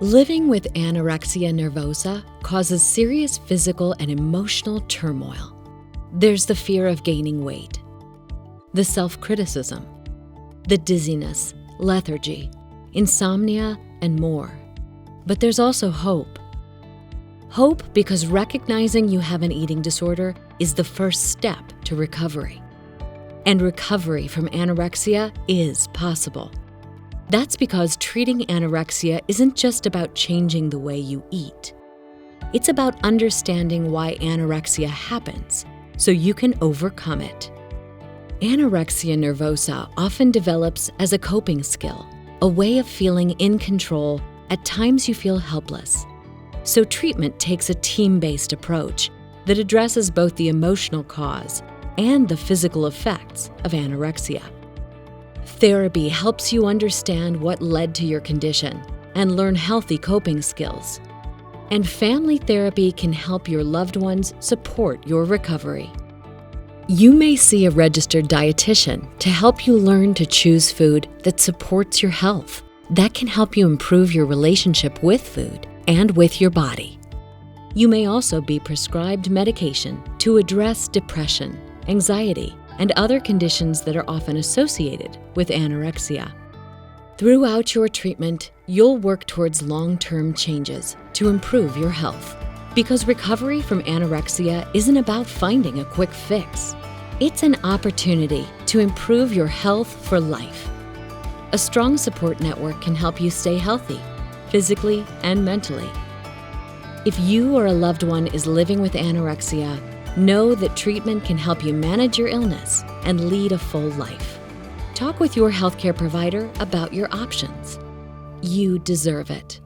Living with anorexia nervosa causes serious physical and emotional turmoil. There's the fear of gaining weight, the self-criticism, the dizziness, lethargy, insomnia, and more. But there's also hope. Hope because recognizing you have an eating disorder is the first step to recovery. And recovery from anorexia is possible. That's because treating anorexia isn't just about changing the way you eat. It's about understanding why anorexia happens so you can overcome it. Anorexia nervosa often develops as a coping skill, a way of feeling in control at times you feel helpless. So treatment takes a team-based approach that addresses both the emotional cause and the physical effects of anorexia. Therapy helps you understand what led to your condition and learn healthy coping skills. And family therapy can help your loved ones support your recovery. You may see a registered dietitian to help you learn to choose food that supports your health. That can help you improve your relationship with food and with your body. You may also be prescribed medication to address depression, anxiety, and other conditions that are often associated with anorexia. Throughout your treatment, you'll work towards long-term changes to improve your health. Because recovery from anorexia isn't about finding a quick fix. It's an opportunity to improve your health for life. A strong support network can help you stay healthy, physically and mentally. If you or a loved one is living with anorexia, know that treatment can help you manage your illness and lead a full life. Talk with your healthcare provider about your options. You deserve it.